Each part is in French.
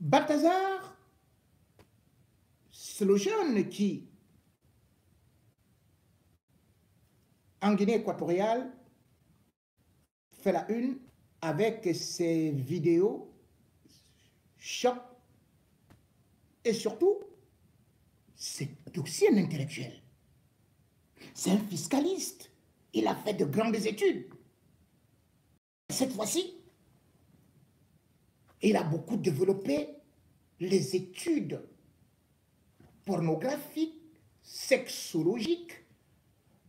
Balthazar, c'est le jeune qui, en Guinée équatoriale, fait la une avec ses vidéos choc et surtout, c'est aussi un intellectuel. C'est un fiscaliste. Il a fait de grandes études. Cette fois-ci, il a beaucoup développé les études pornographiques, sexologiques,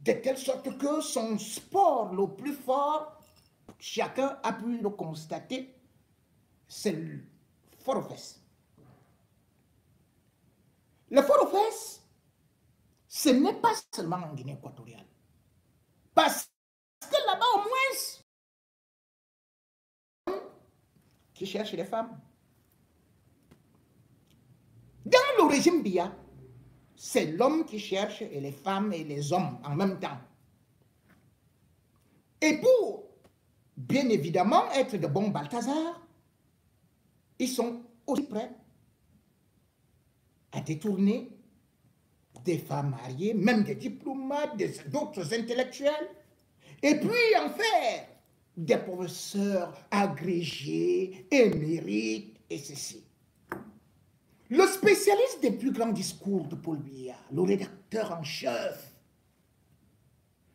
de telle sorte que son sport le plus fort, chacun a pu le constater, c'est le fort aux fesses. Le fort aux fesses, ce n'est pas seulement en Guinée équatoriale. Parce que là-bas, au moins, qui cherche les femmes. Dans le régime Biya, c'est l'homme qui cherche et les femmes et les hommes en même temps. Et pour, bien évidemment, être de bons Balthazar, ils sont aussi prêts à détourner des femmes mariées, même des diplomates, d'autres intellectuels, et puis en faire des professeurs agrégés, émérites, et ceci. Le spécialiste des plus grands discours de Paul Biya, le rédacteur en chef,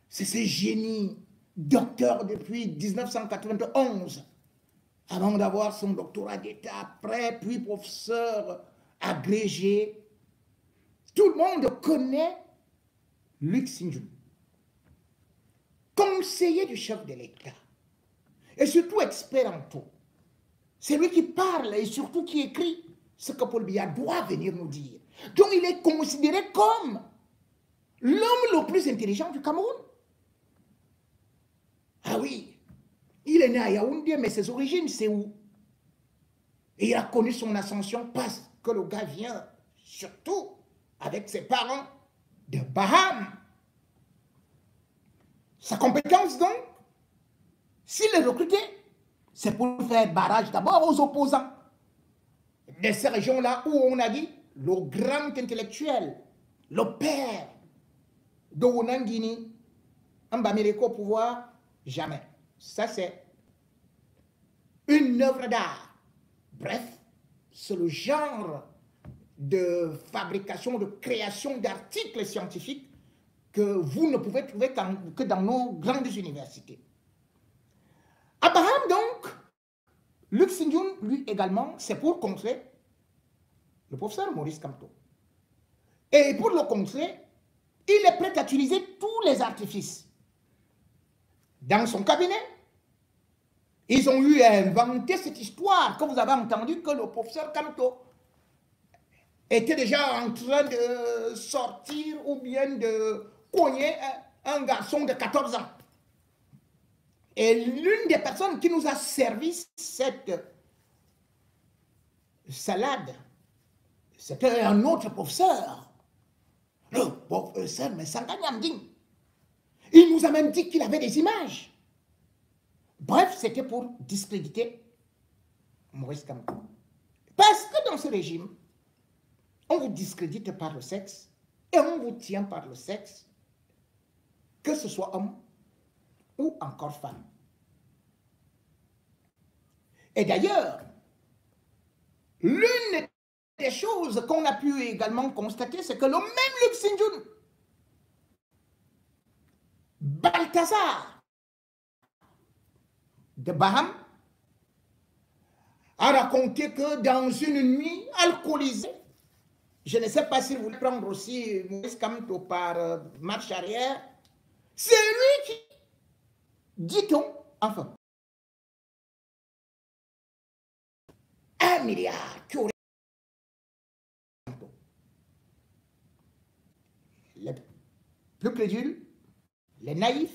c'est ce génie, docteur depuis 1991, avant d'avoir son doctorat d'État, après, puis professeur agrégé. Tout le monde connaît Luc Sinjoun, conseiller du chef de l'État, et surtout expert en tout. C'est lui qui parle et surtout qui écrit ce que Paul Biya doit venir nous dire. Donc il est considéré comme l'homme le plus intelligent du Cameroun. Ah oui, il est né à Yaoundé, mais ses origines, c'est où? Et il a connu son ascension parce que le gars vient surtout avec ses parents de Bahames. Sa compétence donc, s'il est recruté, c'est pour faire barrage d'abord aux opposants de ces régions-là où on a dit le grand intellectuel, le père de Wonangini, Mbaméreko au pouvoir, jamais. Ça c'est une œuvre d'art. Bref, c'est le genre de fabrication, de création d'articles scientifiques que vous ne pouvez trouver que dans nos grandes universités. Abraham donc, Luc Sinjoun, lui également, c'est pour contrer le professeur Maurice Kamto. Et pour le contrer, il est prêt à utiliser tous les artifices. Dans son cabinet, ils ont eu à inventer cette histoire que vous avez entendu que le professeur Kamto était déjà en train de sortir ou bien de cogner un garçon de 14 ans. Et l'une des personnes qui nous a servi cette salade, c'était un autre professeur. Le professeur Messanga Nyamding. Il nous a même dit qu'il avait des images. Bref, c'était pour discréditer Maurice Kamto. Parce que dans ce régime, on vous discrédite par le sexe et on vous tient par le sexe, que ce soit homme ou encore femme. Et d'ailleurs, l'une des choses qu'on a pu également constater, c'est que le même Luc Sinjoun, Balthazar de Bahames, a raconté que dans une nuit alcoolisée, je ne sais pas si vous voulez prendre aussi Maurice Kamto par marche arrière, c'est lui qui, dit-on, enfin, 1 milliard qui aurait... Les plus crédules, les naïfs,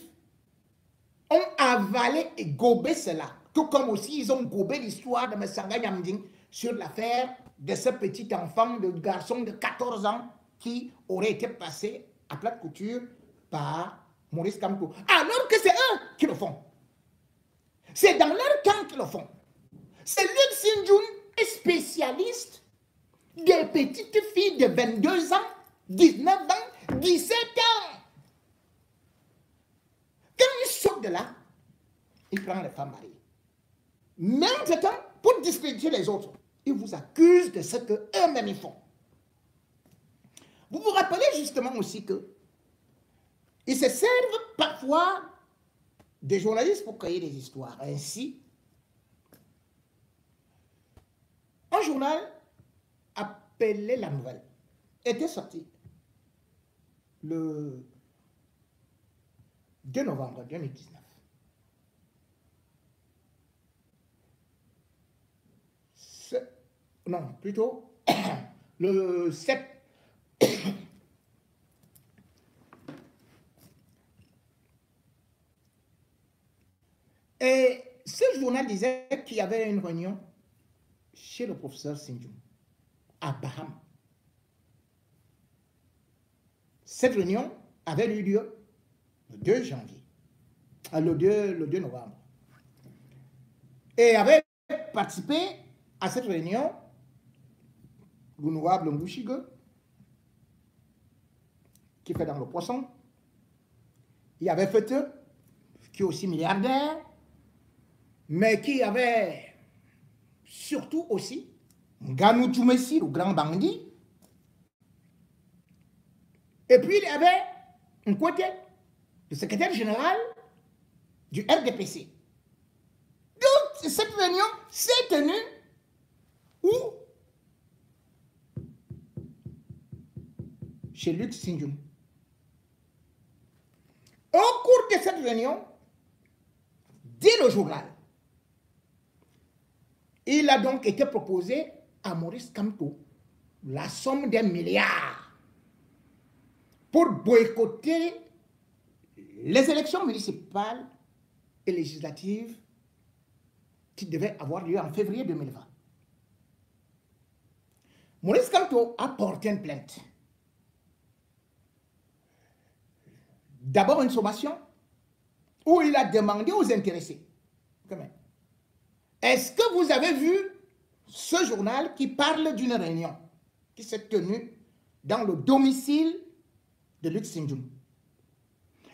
ont avalé et gobé cela. Tout comme aussi ils ont gobé l'histoire de Messanga Nyamding sur l'affaire de ce petit enfant, de garçon de 14 ans qui aurait été passé à plate couture par Maurice Kamto. Alors que c'est eux qui le font. C'est dans leur camp qu'ils le font. C'est Luc Sinjoun spécialistes, des petites filles de 22 ans, 19 ans, 17 ans. Quand ils sortent de là, ils prennent les femmes mariées. Maintenant, pour discréditer les autres, ils vous accusent de ce qu'eux-mêmes ils font. Vous vous rappelez justement aussi que ils se servent parfois des journalistes pour créer des histoires. Ainsi, un journal appelé La Nouvelle était sorti le 2 novembre 2019. Non, plutôt le 7. Et ce journal disait qu'il y avait une réunion chez le professeur Sindjoum, à Baham. Cette réunion avait eu lieu le 2 janvier, le 2 novembre. Et avait participé à cette réunion l'honorable Mbouchigue, qui fait dans le poisson. Il y avait Fete, qui est aussi milliardaire, mais qui avait surtout aussi Nganou Djoumessi, le grand bandit. Et puis il y avait un côté, le secrétaire général du RDPC. Donc cette réunion s'est tenue où? Chez Luc Sindjoum. Au cours de cette réunion, dès le journal, il a donc été proposé à Maurice Kamto la somme d'1 milliard pour boycotter les élections municipales et législatives qui devaient avoir lieu en février 2020. Maurice Kamto a porté une plainte. D'abord une sommation où il a demandé aux intéressés, est-ce que vous avez vu ce journal qui parle d'une réunion qui s'est tenue dans le domicile de Luc Sindjoum?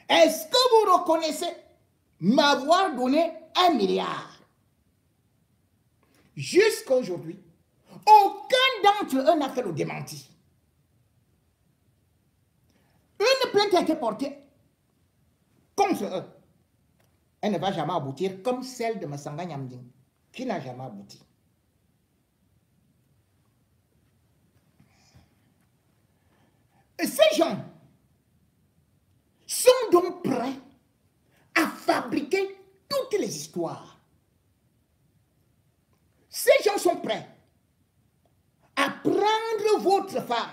Est-ce que vous reconnaissez m'avoir donné 1 milliard? Jusqu'à aujourd'hui, aucun d'entre eux n'a fait le démenti. Une plainte a été portée contre eux. Elle ne va jamais aboutir comme celle de Massanga Nyamding, qui n'a jamais abouti. Et ces gens sont donc prêts à fabriquer toutes les histoires. Ces gens sont prêts à prendre votre femme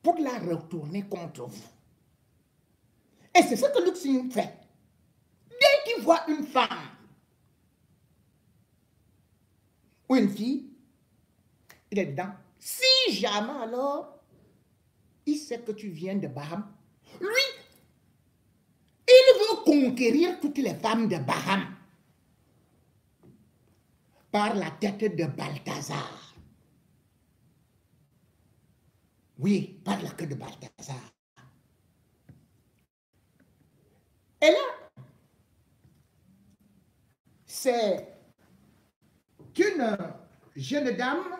pour la retourner contre vous. Et c'est ce que Luc Sindjoum fait. Dès qu'il voit une femme ou une fille, il est dedans. Si jamais alors, il sait que tu viens de Baham, lui, il veut conquérir toutes les femmes de Baham par la tête de Balthazar. Oui, par la queue de Balthazar. Et là, c'est une jeune dame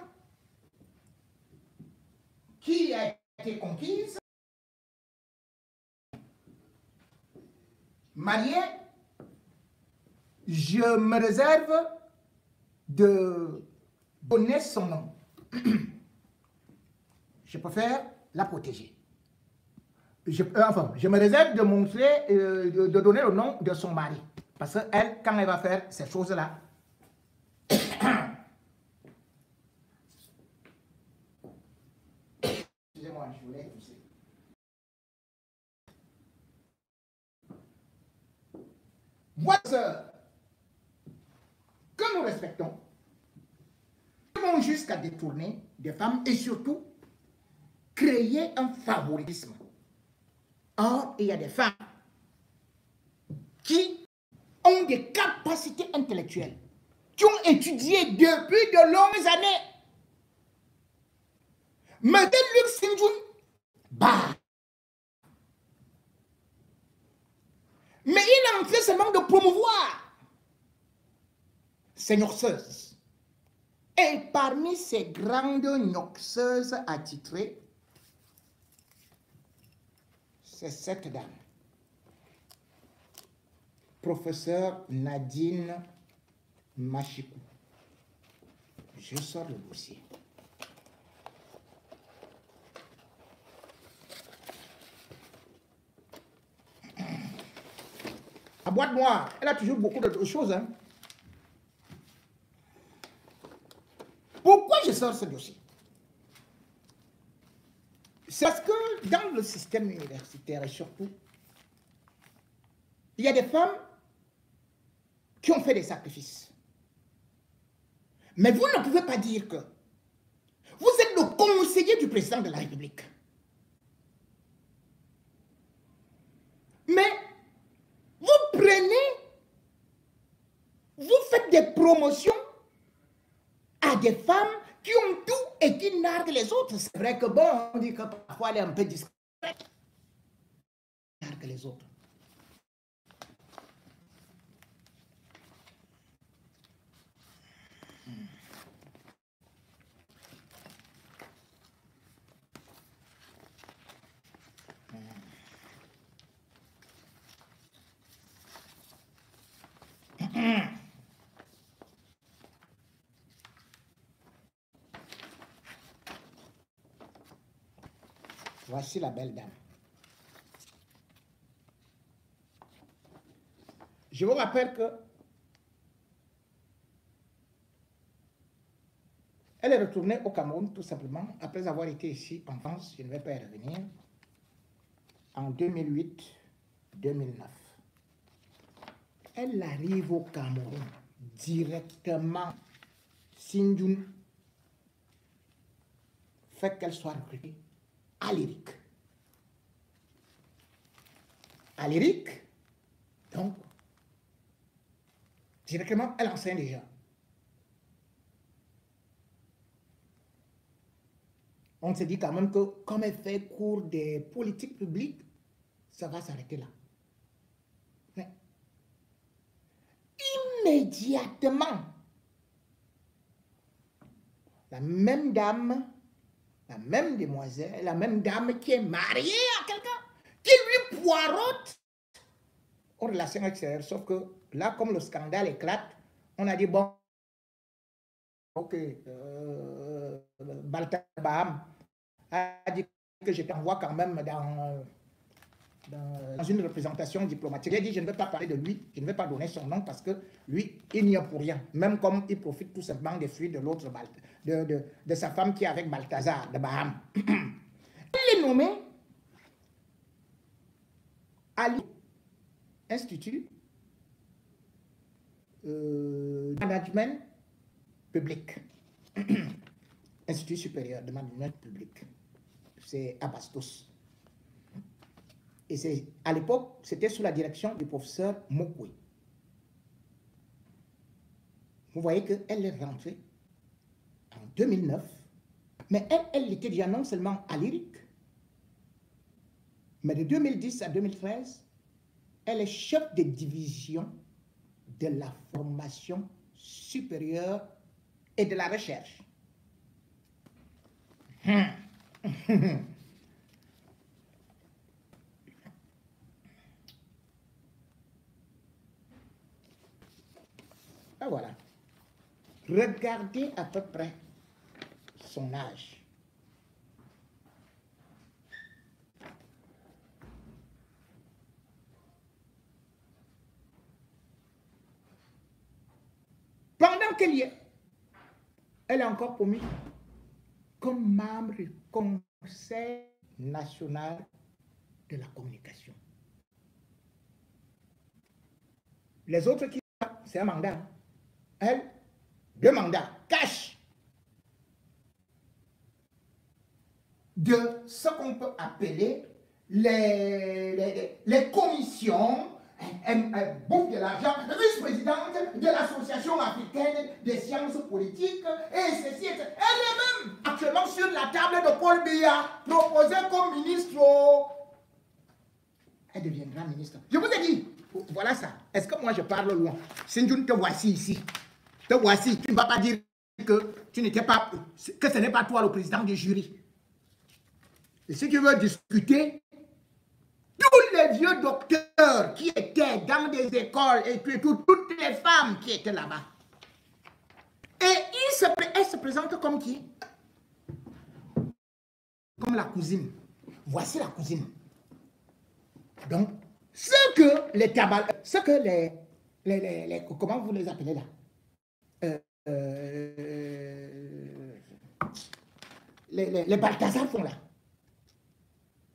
qui a été conquise, mariée. Je me réserve de donner son nom. Je préfère la protéger. Je me réserve de montrer, de donner le nom de son mari. Parce qu'elle, quand elle va faire ces choses-là, excusez-moi, je voulais tousser. Voilà que nous respectons, ils vont jusqu'à détourner des femmes et surtout créer un favoritisme. Or, il y a des femmes qui ont des capacités intellectuelles, qui ont étudié depuis de longues années Mais dès Luc Sinjun, bah. Mais il a en fait seulement de promouvoir ces noxeuses. Et parmi ces grandes noxeuses attitrées, c'est cette dame, professeur Nadine Machikou. Je sors le dossier. La boîte noire, elle a toujours beaucoup d'autres choses. Hein. Pourquoi je sors ce dossier? C'est parce que dans le système universitaire et surtout, il y a des femmes qui ont fait des sacrifices. Mais vous ne pouvez pas dire que vous êtes le conseiller du président de la République. Mais vous prenez, vous faites des promotions à des femmes qui ont tout et qui narguent les autres. C'est vrai que bon, on dit que parfois elle est un peu discrète. Nargue les autres. Voici la belle dame. Je vous rappelle que elle est retournée au Cameroun tout simplement après avoir été ici en France, je ne vais pas y revenir, en 2008-2009. Elle arrive au Cameroun directement. Sinjun fait qu'elle soit recrutée à l'IRIC. À l'IRIC, donc, directement, elle enseigne déjà. On se dit quand même que comme elle fait cours des politiques publiques, ça va s'arrêter là. Mais immédiatement, la même dame, la même demoiselle, la même dame qui est mariée à quelqu'un, qui lui poirote aux relations extérieures. Sauf que là, comme le scandale éclate, on a dit, bon, ok, Balthazar Baham a dit que je t'envoie quand même dans une représentation diplomatique. Il a dit, je ne vais pas parler de lui, je ne vais pas donner son nom parce que lui, il n'y a pour rien. Même comme il profite tout simplement des fruits de l'autre, de sa femme qui est avec Balthazar de Baham. Elle est nommée à l'Institut Management Public. Institut supérieur de management public. C'est à Bastos. Et à l'époque, c'était sous la direction du professeur Mokwe. Vous voyez qu'elle est rentrée en 2009, mais elle était déjà non seulement à l'IRIC, mais de 2010 à 2013, elle est chef de division de la formation supérieure et de la recherche. Ah, voilà. Regardez à peu près son âge. Pendant qu'elle y est, elle est encore promise comme membre du Conseil national de la communication. Les autres qui c'est un mandat. Elle, 2 mandats, cash de ce qu'on peut appeler les commissions. elle bouffe de l'argent, vice-présidente de l'Association africaine des sciences politiques, et ceci, etc. Elle est même actuellement sur la table de Paul Biya, proposée comme ministre. Elle deviendra ministre. Je vous ai dit, voilà ça. Est-ce que moi je parle loin? Sinjoun, te voici ici. Te voici. Tu ne vas pas dire que tu n'étais pas, que ce n'est pas toi le président du jury. Et si tu veux discuter, tous les vieux docteurs qui étaient dans des écoles et puis toutes les femmes qui étaient là-bas. Et elle se présente comme qui? Comme la cousine. Voici la cousine. Donc, ce que les tabal, ce que les comment vous les appelez là? Les Balthazar font là.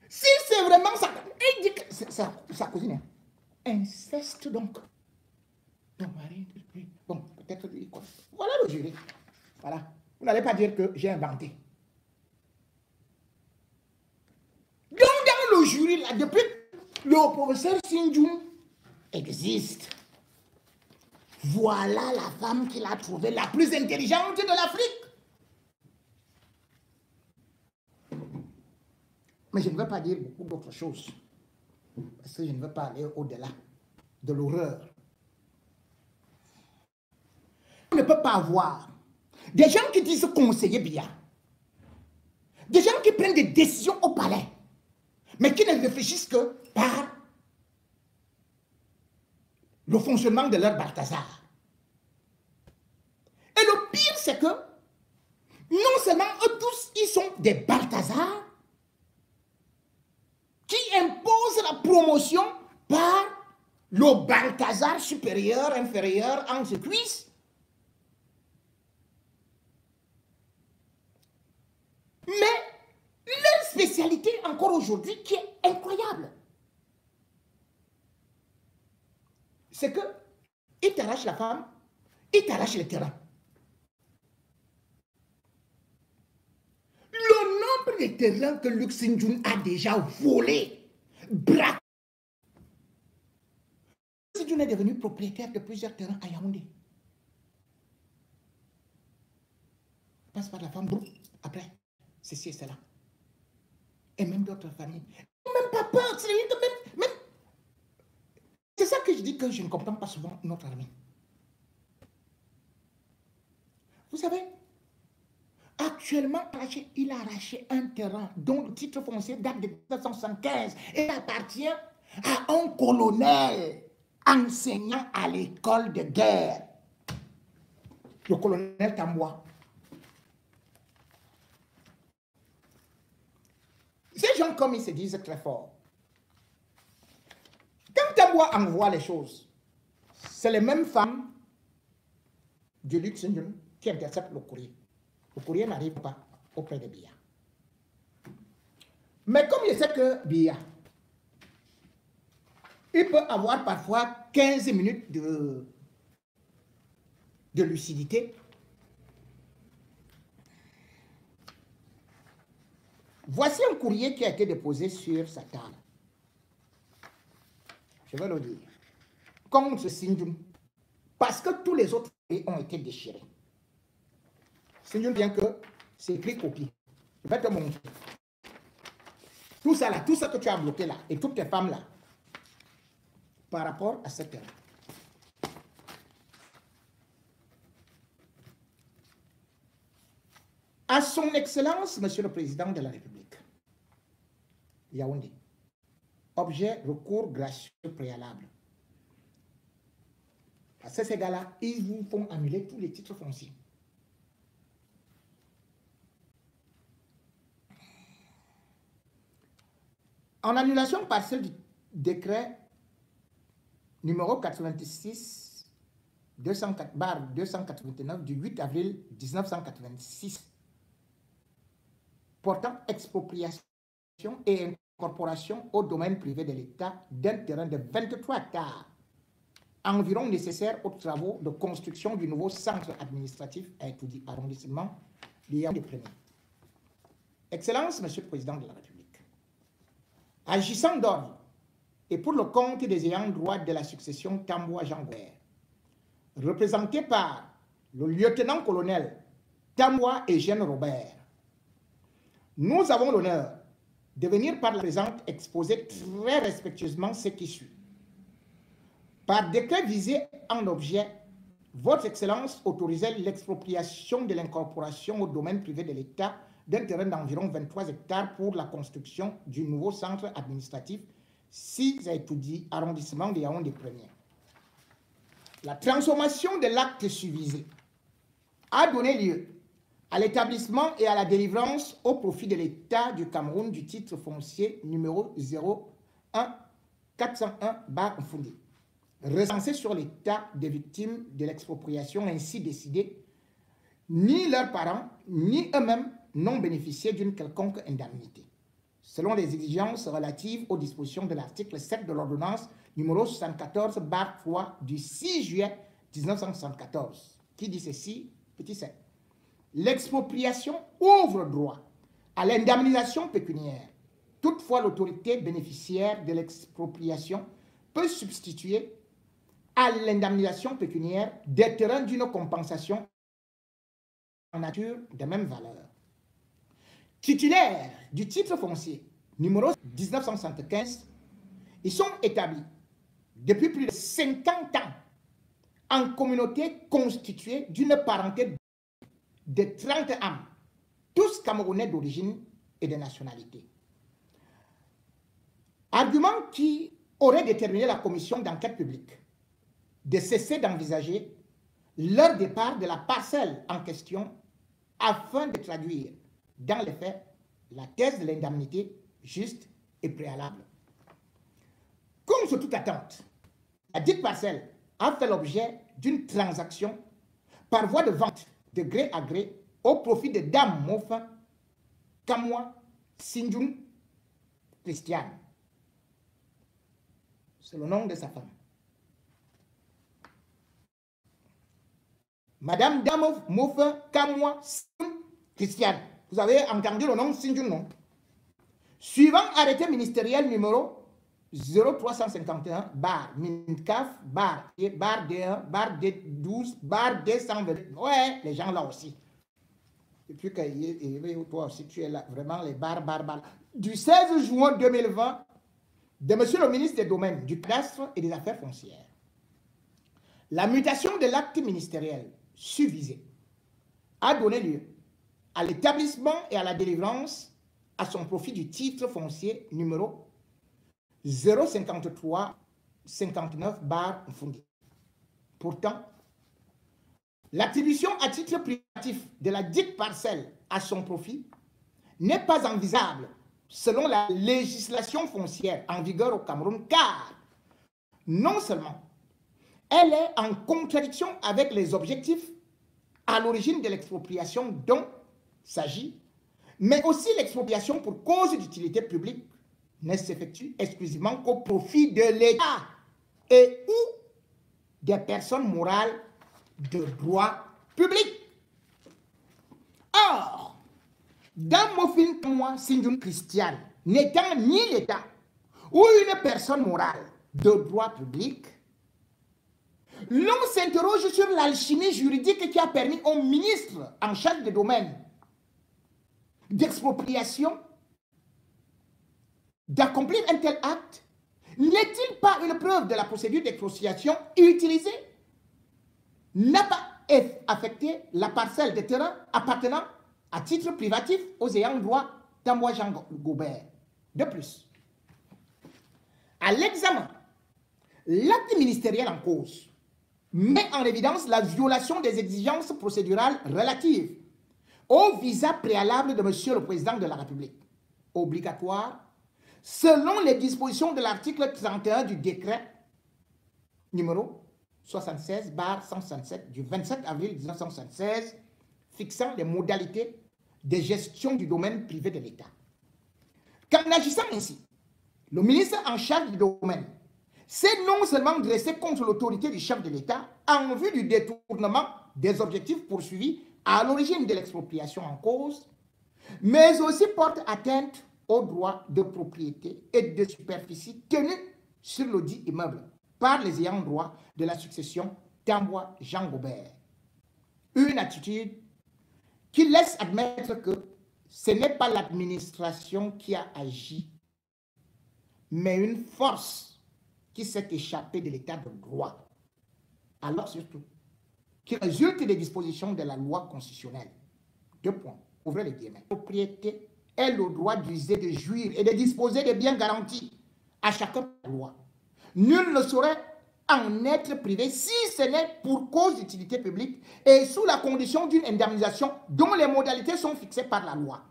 Si c'est vraiment ça, il dit que c'est sa cousine. Hein. Inceste donc. Donc, Marie, bon, peut-être. Voilà le jury. Voilà. Vous n'allez pas dire que j'ai inventé. Donc, dans le jury, là, depuis le professeur Sinjoun existe. Voilà la femme qu'il a trouvée la plus intelligente de l'Afrique. Mais je ne veux pas dire beaucoup d'autres choses. Parce que je ne veux pas aller au-delà de l'horreur. On ne peut pas avoir des gens qui disent conseiller bien. Des gens qui prennent des décisions au palais. Mais qui ne réfléchissent que par le fonctionnement de leur Balthazar. Et le pire, c'est que non seulement eux tous, ils sont des Balthazars qui imposent la promotion par le Balthazar supérieur, inférieur, entre cuisses. Mais leur spécialité encore aujourd'hui qui est incroyable, c'est que ils t'arrachent la femme, ils t'arrachent le terrain. Le nombre de terrains que Luc Sinjoun a déjà volé, braqué. Sinjoun est devenu propriétaire de plusieurs terrains à Yaoundé. Passe par la femme, après, ceci et cela. Et même d'autres familles. Même pas peur, c'est ça que je dis que je ne comprends pas souvent notre armée. Vous savez, actuellement, il a arraché un terrain dont le titre foncier date de 1975 et appartient à un colonel enseignant à l'école de guerre, le colonel Tamboua. Ces gens, comme ils se disent très fort, quand Tamboua envoie les choses, c'est les mêmes femmes de Luc Sinjoun qui interceptent le courrier. Le courrier n'arrive pas auprès de Biya. Mais comme il sait que Biya, il peut avoir parfois 15 minutes de lucidité. Voici un courrier qui a été déposé sur sa table. Je vais le dire. Contre Sinjoun. Parce que tous les autres ont été déchirés. Sinjoun vient que c'est écrit copie. Je vais te montrer. Tout ça là, tout ce que tu as bloqué là, et toutes tes femmes là, par rapport à cette terrain. À son Excellence, Monsieur le Président de la République, Yaoundé, objet recours gracieux préalable. Parce que ces gars-là, ils vous font annuler tous les titres fonciers. En annulation partielle du décret numéro 86 204/289 du 8 avril 1986 portant expropriation et incorporation au domaine privé de l'État d'un terrain de 23 hectares, environ nécessaire aux travaux de construction du nouveau centre administratif à Etoudi, arrondissement de Yaoundé premier. Excellence, Monsieur le Président de la République, agissant d'ordre et pour le compte des ayants droit de la succession Tamboa Jean Gobert, représenté par le lieutenant-colonel Tamboa Eugène Robert. Nous avons l'honneur de venir par la présente exposer très respectueusement ce qui suit. Par décret visé en objet, Votre Excellence autorisait l'expropriation de l'incorporation au domaine privé de l'État d'un terrain d'environ 23 hectares pour la construction du nouveau centre administratif 6 à étudier, arrondissement de Yaoundé 1er. La transformation de l'acte susvisé a donné lieu à l'établissement et à la délivrance au profit de l'État du Cameroun du titre foncier numéro 01401/Mfundi, recensé sur l'état des victimes de l'expropriation ainsi décidé. Ni leurs parents, ni eux-mêmes n'ont bénéficié d'une quelconque indemnité, selon les exigences relatives aux dispositions de l'article 7 de l'ordonnance numéro 74/3 du 6 juillet 1974, qui dit ceci, petit 7. L'expropriation ouvre droit à l'indemnisation pécuniaire. Toutefois, l'autorité bénéficiaire de l'expropriation peut substituer à l'indemnisation pécuniaire des terrains d'une compensation en nature de même valeur. Titulaires du titre foncier numéro 1975, ils sont établis depuis plus de 50 ans en communauté constituée d'une parenté de 30 âmes, tous Camerounais d'origine et de nationalité. Argument qui aurait déterminé la commission d'enquête publique de cesser d'envisager leur départ de la parcelle en question afin de traduire dans les faits la thèse de l'indemnité juste et préalable. Comme sous toute attente, la dite parcelle a fait l'objet d'une transaction par voie de vente de gré à gré au profit de Dame Mofin Kamwa Sinjun Christiane. C'est le nom de sa femme. Madame Dame Mofin Kamwa Sinjun Christiane. Vous avez entendu le nom Sinjun, non? Suivant arrêté ministériel numéro 0351/MINCAF D1/D12 D120. Ouais, les gens là aussi. Et puis que toi aussi tu es là, vraiment les barres. Du 16 juin 2020 de monsieur le ministre des Domaines, du Cadastre et des Affaires foncières. La mutation de l'acte ministériel susvisé a donné lieu à l'établissement et à la délivrance à son profit du titre foncier numéro 053-59/Mfundi. Pourtant, l'attribution à titre privatif de la dite parcelle à son profit n'est pas envisageable selon la législation foncière en vigueur au Cameroun, car non seulement elle est en contradiction avec les objectifs à l'origine de l'expropriation dont s'agit, mais aussi l'expropriation pour cause d'utilité publique ne s'effectue exclusivement qu'au profit de l'État et ou des personnes morales de droit public. Or, dans Mofin Kamwa Sinjun Christiane, n'étant ni l'État ou une personne morale de droit public, l'on s'interroge sur l'alchimie juridique qui a permis au ministre en charge des domaines d'expropriation d'accomplir un tel acte. N'est-il pas une preuve de la procédure d'expropriation utilisée? N'a pas affecté la parcelle de terrain appartenant à titre privatif aux ayants droit Tamboa Jean Gobert. De plus, à l'examen, l'acte ministériel en cause met en évidence la violation des exigences procédurales relatives au visa préalable de Monsieur le Président de la République, obligatoire selon les dispositions de l'article 31 du décret numéro 76/167 du 27 avril 1976 fixant les modalités de gestion du domaine privé de l'État. Qu'en agissant ainsi, le ministre en charge du domaine s'est non seulement dressé contre l'autorité du chef de l'État en vue du détournement des objectifs poursuivis à l'origine de l'expropriation en cause, mais aussi porte atteinte aux droits de propriété et de superficie tenus sur l'audit immeuble par les ayants droit de la succession Tambwa Jean Gobert. Une attitude qui laisse admettre que ce n'est pas l'administration qui a agi, mais une force qui s'est échappée de l'état de droit. Alors surtout, qui résulte des dispositions de la loi constitutionnelle. 2 points. Ouvrez les guillemets. La propriété est le droit d'user, de jouir et de disposer des biens garantis à chacun par la loi. Nul ne saurait en être privé si ce n'est pour cause d'utilité publique et sous la condition d'une indemnisation dont les modalités sont fixées par la loi.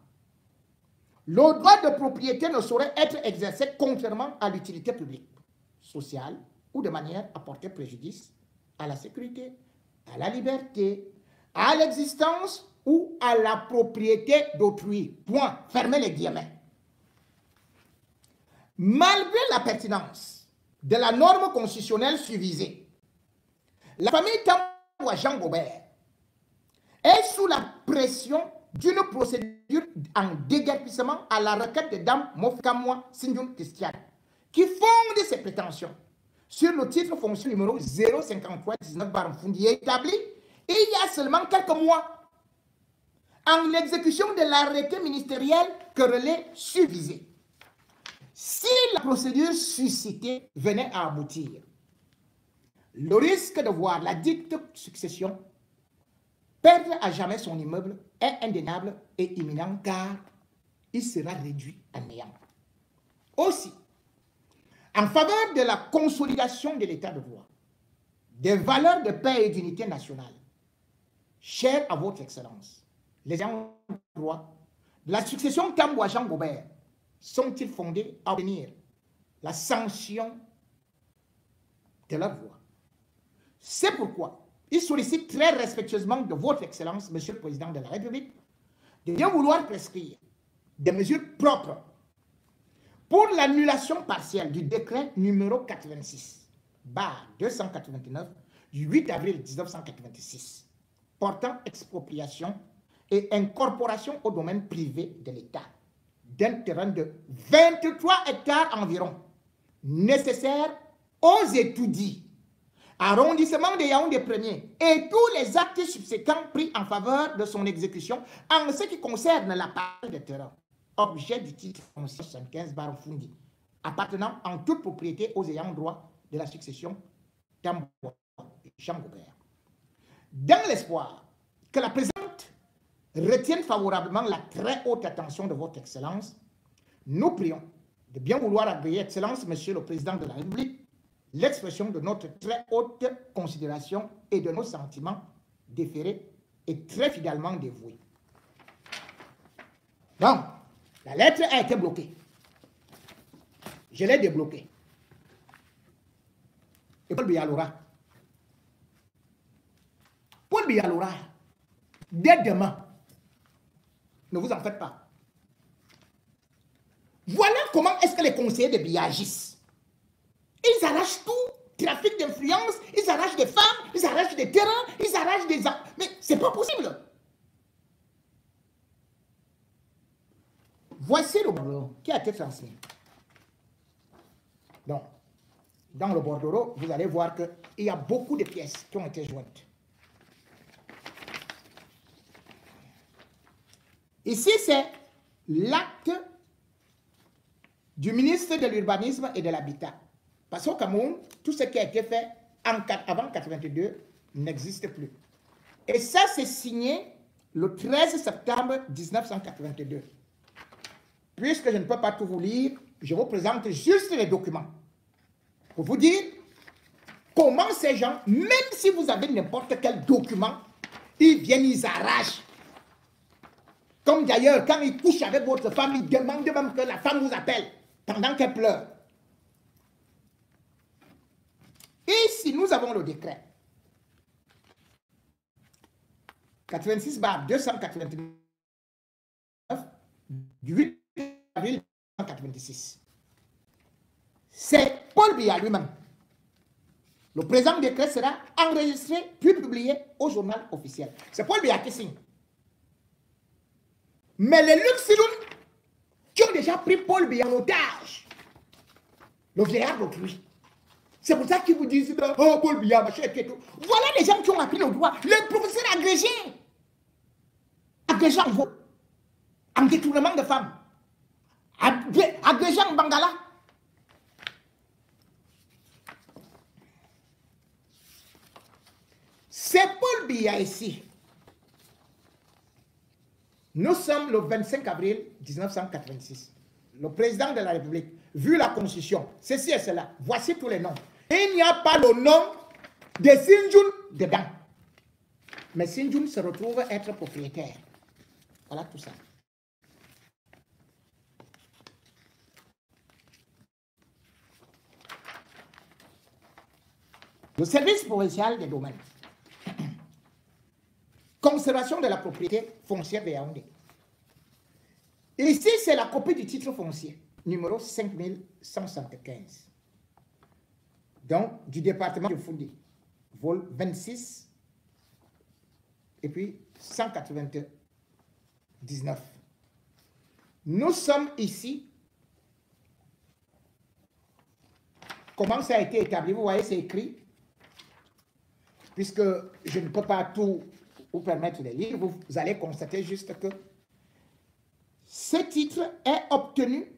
Le droit de propriété ne saurait être exercé contrairement à l'utilité publique, sociale ou de manière à porter préjudice à la sécurité, à la liberté, à l'existence ou à la propriété d'autrui. Point. Fermez les guillemets. Malgré la pertinence de la norme constitutionnelle suivisée, la famille Tambwa Jean Gobert est sous la pression d'une procédure en déguerpissement à la requête de Dame Mofkamwa Sindjoun Christiane, qui fonde ses prétentions sur le titre foncier numéro 05319 Baramfundi établi il y a seulement quelques mois en exécution de l'arrêté ministériel querellé suivisé. Si la procédure suscitée venait à aboutir, le risque de voir la dite succession perdre à jamais son immeuble est indéniable et imminent car il sera réduit à néant. Aussi, en faveur de la consolidation de l'état de droit, des valeurs de paix et d'unité nationale, chères à votre Excellence, les ayants droit de la succession Tambwa Jean Gobert sont-ils fondés à obtenir la sanction de leur voix? C'est pourquoi ils sollicitent très respectueusement de votre Excellence, Monsieur le Président de la République, de bien vouloir prescrire des mesures propres pour l'annulation partielle du décret numéro 86/289 du 8 avril 1986 portant expropriation et incorporation au domaine privé de l'État d'un terrain de 23 hectares environ, nécessaire aux études, arrondissement de Yaoundé Premier et tous les actes subséquents pris en faveur de son exécution en ce qui concerne la partie de terrain, objet du titre foncier 75 Baramfundi, appartenant en toute propriété aux ayants droit de la succession Tambwa Jean Gobert. Dans l'espoir que la présente retienne favorablement la très haute attention de votre Excellence, nous prions de bien vouloir agréer, Excellence, Monsieur le Président de la République, l'expression de notre très haute considération et de nos sentiments déférés et très fidèlement dévoués. Donc, la lettre a été bloquée. Je l'ai débloquée. Et Paul Biya, dès demain, ne vous en faites pas. Voilà comment est-ce que les conseillers de Biya agissent. Ils arrachent tout, trafic d'influence, ils arrachent des femmes, ils arrachent des terrains, ils arrachent des... Mais c'est pas possible. Voici le bordereau qui a été transmis. Donc, dans le bordereau, vous allez voir qu'il y a beaucoup de pièces qui ont été jointes. Ici, c'est l'acte du ministre de l'Urbanisme et de l'Habitat. Parce qu'au Cameroun, tout ce qui a été fait avant 1982 n'existe plus. Et ça, c'est signé le 13 septembre 1982. Puisque je ne peux pas tout vous lire, je vous présente juste les documents. Pour vous dire comment ces gens, même si vous avez n'importe quel document, ils viennent, ils arrachent. Comme d'ailleurs, quand ils couchent avec votre femme, ils demandent même que la femme vous appelle pendant qu'elle pleure. Et si nous avons le décret 86/289 du 8 avril 1986, c'est Paul Biya lui-même. Le présent décret sera enregistré puis publié au journal officiel. C'est Paul Biya qui signe. Mais les Luxiloun qui ont déjà pris Paul Biya en otage, le vieillard d'autrui. C'est pour ça qu'ils vous disent, oh, Paul Biya, machin, et tout. Voilà les gens qui ont appris le droit. Les professeurs agrégés. Agrégés en vol, en détournement de femmes. Agrégés en Bangala. C'est Paul Biya ici. Nous sommes le 25 avril 1986. Le président de la République, vu la Constitution, ceci et cela, voici tous les noms. Il n'y a pas le nom de Sinjoun dedans. Mais Sinjoun se retrouve être propriétaire. Voilà tout ça. Le service provincial des domaines. Conservation de la propriété foncière de Yaoundé. Ici, c'est la copie du titre foncier, numéro 5175. Donc, du département de Foundi, vol 26, et puis 199. Nous sommes ici. Comment ça a été établi? Vous voyez, c'est écrit. Puisque je ne peux pas tout vous permettre de lire, vous allez constater juste que ce titre est obtenu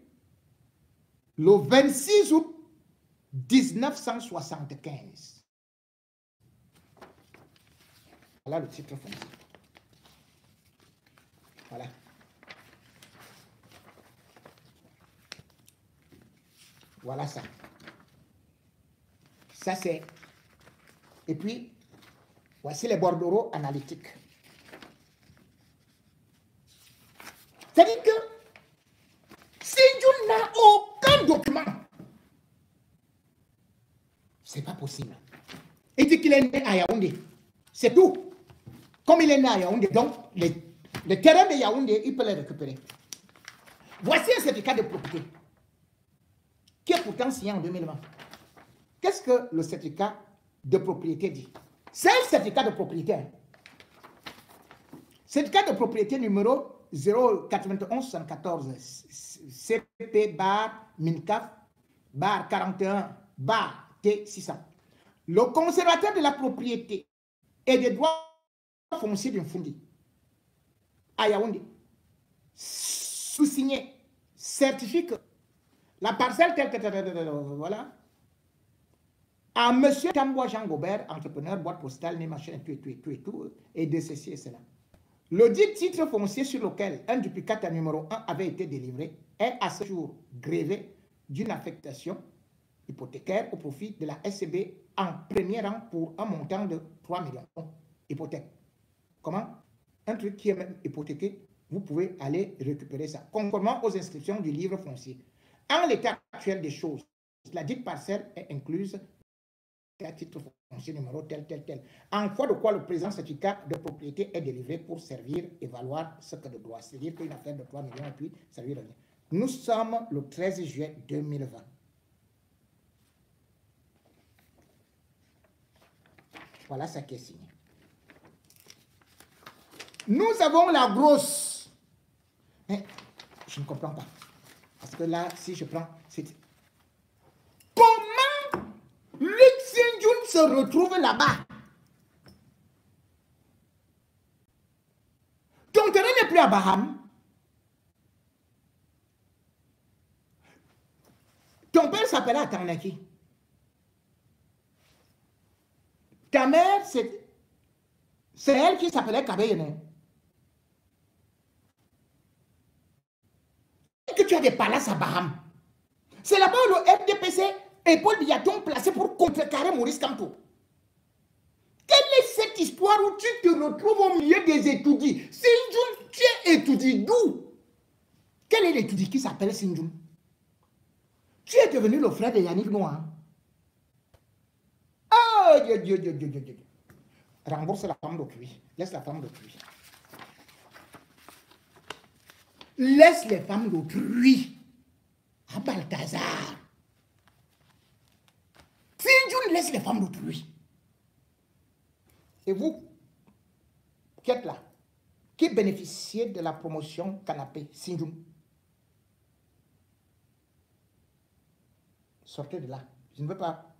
le 26 août 1975. Voilà le titre foncier. Voilà. Voilà ça. Ça c'est. Et puis, voici les bordereaux analytiques. C'est-à-dire que Sinjoun n'a aucun document. C'est pas possible. Il dit qu'il est né à Yaoundé. C'est tout. Comme il est né à Yaoundé, donc les terrains de Yaoundé, il peut les récupérer. Voici un certificat de propriété qui est pourtant signé en 2020. Qu'est-ce que le certificat de propriété dit? C'est un certificat de propriété. Certificat de propriété numéro 09174 CP bar MINCAF bar 41 bar T600. Le conservateur de la propriété et des droits fonciers d'un Foundi à Yaoundé, sous-signé, certifie que la parcelle telle que voilà, à monsieur Tamboua Jean Gobert, entrepreneur, boîte postale, né machin, tout, et de ceci et cela. Le dit titre foncier sur lequel un duplicate numéro 1 avait été délivré est à ce jour grévé d'une affectation hypothécaire au profit de la SCB en premier rang pour un montant de 3 millions. Hypothèque. Comment? Un truc qui est même hypothéqué, vous pouvez aller récupérer ça, conformément aux inscriptions du livre foncier. En l'état actuel des choses, la dite parcelle est incluse à titre foncier numéro tel. En foi de quoi le présent certificat de propriété est délivré pour servir et valoir ce que de droit. C'est-à-dire qu'une affaire de 3 millions et puis ça lui revient. Nous sommes le 13 juillet 2020. Voilà ça qui est signé. Nous avons la grosse. Mais je ne comprends pas. Parce que là, si je prends... Comment Luc Sinjoun se retrouve là-bas? Ton terrain n'est plus à Baham. Ton père s'appelait Atanaki. Ta mère, c'est elle qui s'appelait Kabeyene. Que tu as des palaces à Baham. C'est là-bas où le FDPC et Paul Biyaton placé pour contrecarrer Maurice Kamto. Quelle est cette histoire où tu te retrouves au milieu des étudiants? Sinjoun, tu es étudiant d'où? Quel est l'étudiant qui s'appelle Sinjoun? Tu es devenu le frère de Yannick Noah. Oh, Dieu. Rembourse la femme d'autrui. Laisse la femme d'autrui. Laisse les femmes d'autrui à Balthazar. Sinjoun laisse les femmes d'autrui. Et vous, qui êtes là, qui bénéficiez de la promotion canapé Sinjoun, Sortez de là. Je ne veux pas.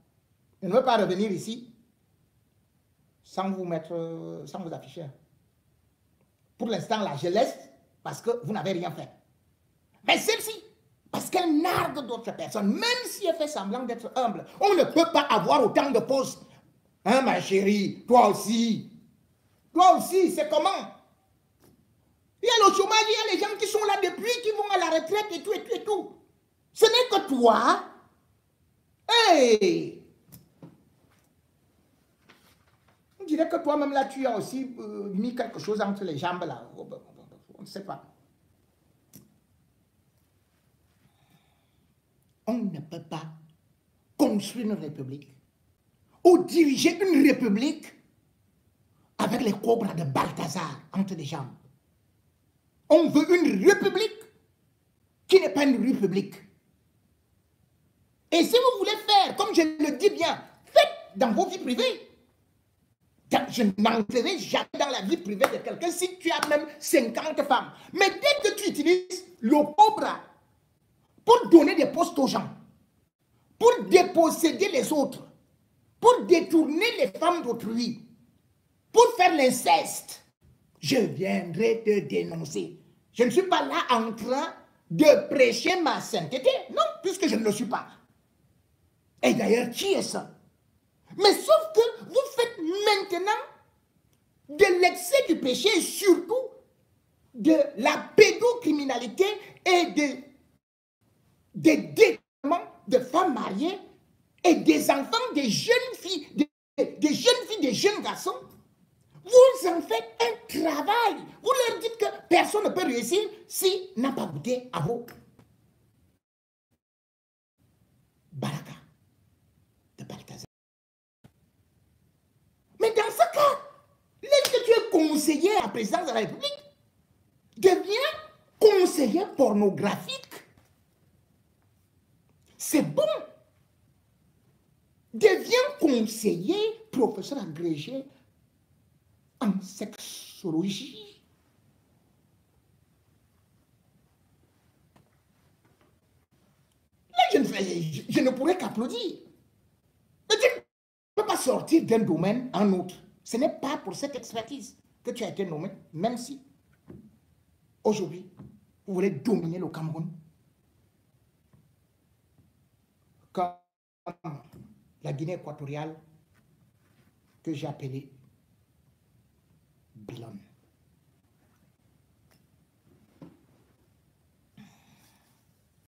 Je ne veux pas revenir ici sans vous mettre, sans vous afficher. Pour l'instant, là, je laisse parce que vous n'avez rien fait. Mais celle-ci, parce qu'elle nargue d'autres personnes, même si elle fait semblant d'être humble, on ne peut pas avoir autant de postes. Hein, ma chérie, toi aussi. Toi aussi, c'est comment? Il y a le chômage, il y a les gens qui sont là depuis, qui vont à la retraite et tout, et tout, et tout. Ce n'est que toi. Hey! On dirait que toi-même là, tu as aussi mis quelque chose entre les jambes là. On ne sait pas. On ne peut pas construire une république ou diriger une république avec les cobras de Balthazar entre les jambes. On veut une république qui n'est pas une république. Et si vous voulez faire, comme je le dis bien, faites dans vos vies privées. Je n'entrerai jamais dans la vie privée de quelqu'un si tu as même 50 femmes. Mais dès que tu utilises le cobra pour donner des postes aux gens, pour déposséder les autres, pour détourner les femmes d'autrui, pour faire l'inceste, je viendrai te dénoncer. Je ne suis pas là en train de prêcher ma sainteté. Non, puisque je ne le suis pas. Et d'ailleurs, qui est ça? Mais sauf que vous faites maintenant de l'excès du péché et surtout de la pédocriminalité et des détournements de femmes mariées et des enfants, des jeunes filles, des jeunes filles, des jeunes garçons. Vous en faites un travail. Vous leur dites que personne ne peut réussir s'il n'a pas goûté à vous. Baraka de Balthazar. Mais dans ce cas, lorsque tu es conseiller à la présidence de la République, deviens conseiller pornographique. C'est bon. Deviens conseiller, professeur agrégé en sexologie. Là, je ne pourrais qu'applaudir. Mais tu ne peux pas sortir d'un domaine à un autre. Ce n'est pas pour cette expertise que tu as été nommé, même si aujourd'hui, vous voulez dominer le Cameroun. Comme la Guinée équatoriale que j'ai appelée Bilon.